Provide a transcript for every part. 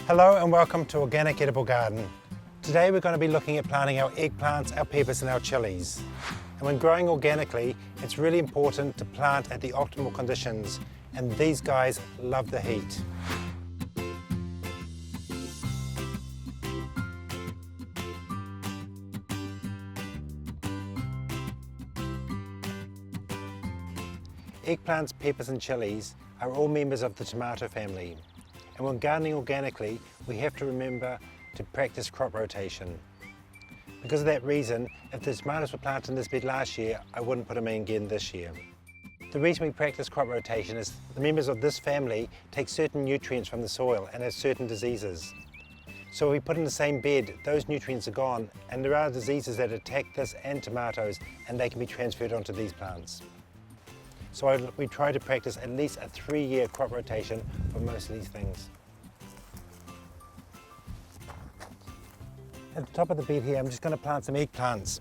Hello and welcome to Organic Edible Garden. Today we're going to be looking at planting our eggplants, our peppers and our chilies. And when growing organically, it's really important to plant at the optimal conditions, and these guys love the heat. Eggplants, peppers and chilies are all members of the tomato family. And when gardening organically, we have to remember to practice crop rotation. Because of that reason, if the tomatoes were planted in this bed last year, I wouldn't put them in again this year. The reason we practice crop rotation is the members of this family take certain nutrients from the soil and have certain diseases. So if we put in the same bed, those nutrients are gone, and there are diseases that attack this and tomatoes, and they can be transferred onto these plants. So we try to practice at least a 3-year crop rotation for most of these things. At the top of the bed here, I'm just going to plant some eggplants.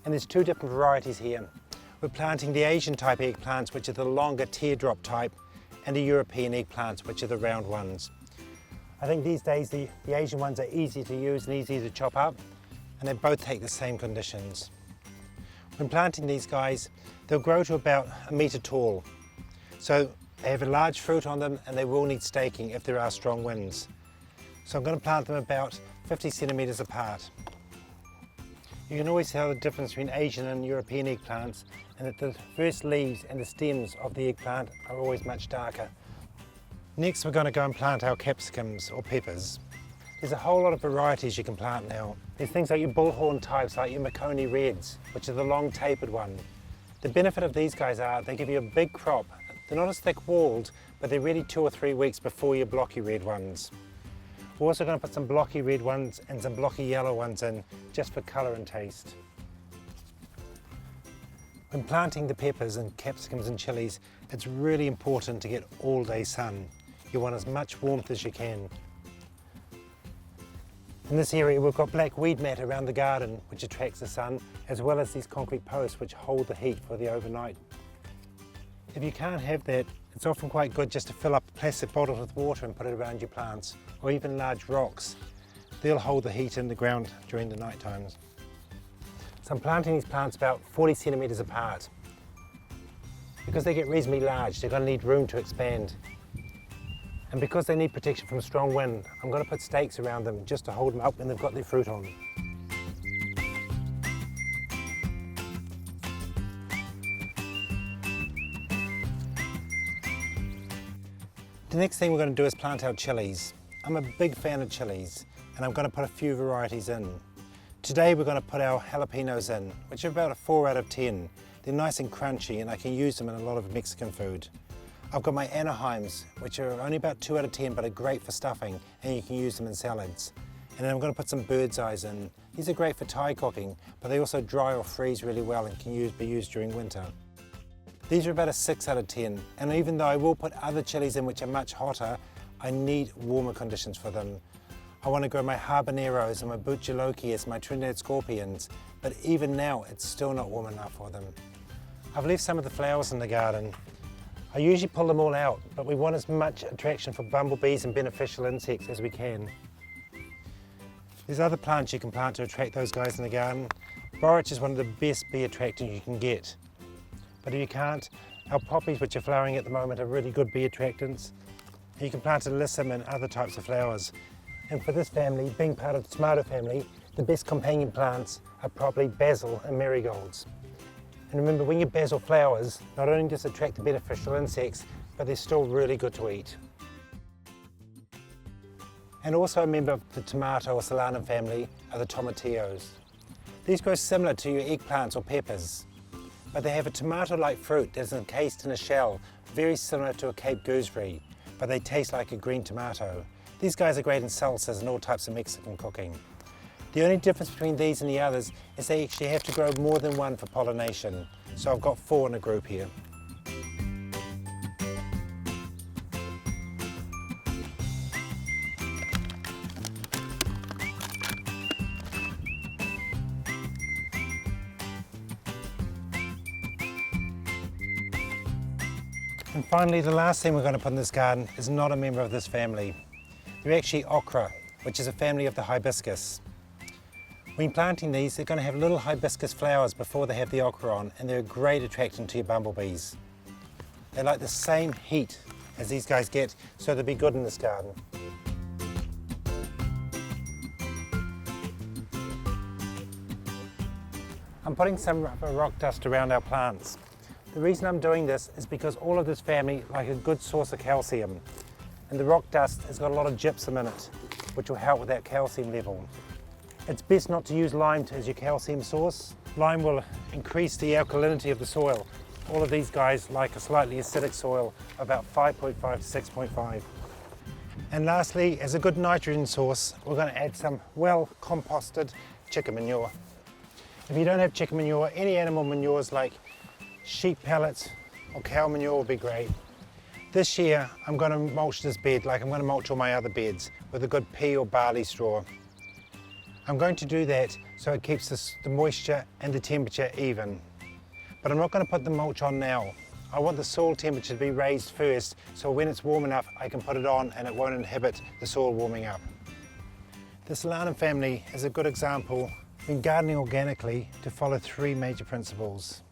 And there's 2 different varieties here. We're planting the Asian type eggplants, which are the longer teardrop type, and the European eggplants, which are the round ones. I think these days the Asian ones are easy to use and easy to chop up, and they both take the same conditions. When planting these guys, they'll grow to about a metre tall. So they have a large fruit on them, and they will need staking if there are strong winds. So I'm going to plant them about 50 centimetres apart. You can always tell the difference between Asian and European eggplants, and that the first leaves and the stems of the eggplant are always much darker. Next we're going to go and plant our capsicums or peppers. There's a whole lot of varieties you can plant now. There's things like your bullhorn types, like your Maconi reds, which are the long tapered one. The benefit of these guys are they give you a big crop. They're not as thick walled, but they're ready 2 or 3 weeks before your blocky red ones. We're also going to put some blocky red ones and some blocky yellow ones in, just for colour and taste. When planting the peppers and capsicums and chilies, it's really important to get all day sun. You want as much warmth as you can. In this area we've got black weed mat around the garden which attracts the sun, as well as these concrete posts which hold the heat for the overnight. If you can't have that, it's often quite good just to fill up plastic bottles with water and put it around your plants, or even large rocks. They'll hold the heat in the ground during the night times. So I'm planting these plants about 40 centimetres apart. Because they get reasonably large, they're going to need room to expand. And because they need protection from strong wind, I'm going to put stakes around them just to hold them up when they've got their fruit on. The next thing we're going to do is plant our chilies. I'm a big fan of chilies, and I'm going to put a few varieties in. Today we're going to put our jalapenos in, which are about a 4 out of 10. They're nice and crunchy, and I can use them in a lot of Mexican food. I've got my Anaheims, which are only about 2 out of 10, but are great for stuffing, and you can use them in salads. And then I'm going to put some bird's eyes in. These are great for Thai cooking, but they also dry or freeze really well and can be used during winter. These are about a 6 out of 10, and even though I will put other chilies in which are much hotter, I need warmer conditions for them. I want to grow my habaneros and my butcholokias, my Trinidad scorpions, but even now it's still not warm enough for them. I've left some of the flowers in the garden. I usually pull them all out, but we want as much attraction for bumblebees and beneficial insects as we can. There's other plants you can plant to attract those guys in the garden. Borage is one of the best bee attractants you can get. But if you can't, our poppies, which are flowering at the moment, are really good bee attractants. You can plant alyssum and other types of flowers. And for this family, being part of the tomato family, the best companion plants are probably basil and marigolds. And remember, when your basil flowers, not only does it attract the beneficial insects, but they're still really good to eat. And also a member of the tomato or solanum family are the tomatillos. These grow similar to your eggplants or peppers, but they have a tomato-like fruit that is encased in a shell, very similar to a Cape gooseberry, but they taste like a green tomato. These guys are great in salsas and all types of Mexican cooking. The only difference between these and the others is they actually have to grow more than one for pollination. So I've got 4 in a group here. And finally, the last thing we're going to put in this garden is not a member of this family. They're actually okra, which is a family of the hibiscus. When planting these, they're going to have little hibiscus flowers before they have the okra on, and they're a great attractant to your bumblebees. They like the same heat as these guys get, so they'll be good in this garden. I'm putting some rock dust around our plants. The reason I'm doing this is because all of this family like a good source of calcium, and the rock dust has got a lot of gypsum in it, which will help with that calcium level. It's best not to use lime as your calcium source. Lime will increase the alkalinity of the soil. All of these guys like a slightly acidic soil, about 5.5 to 6.5. And lastly, as a good nitrogen source, we're going to add some well composted chicken manure. If you don't have chicken manure, any animal manures like sheep pellets or cow manure will be great. This year I'm going to mulch this bed like I'm going to mulch all my other beds with a good pea or barley straw. I'm going to do that so it keeps the moisture and the temperature even. But I'm not going to put the mulch on now. I want the soil temperature to be raised first, so when it's warm enough I can put it on and it won't inhibit the soil warming up. The Solanum family is a good example when gardening organically to follow three major principles.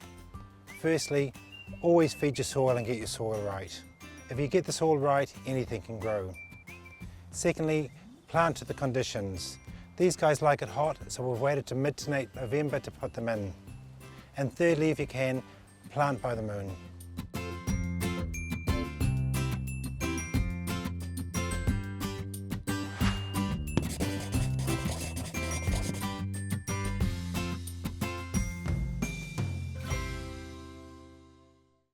Firstly, always feed your soil and get your soil right. If you get the soil right, anything can grow. Secondly, plant to the conditions. These guys like it hot, so we've waited to mid to late November to put them in. And thirdly, if you can, plant by the moon.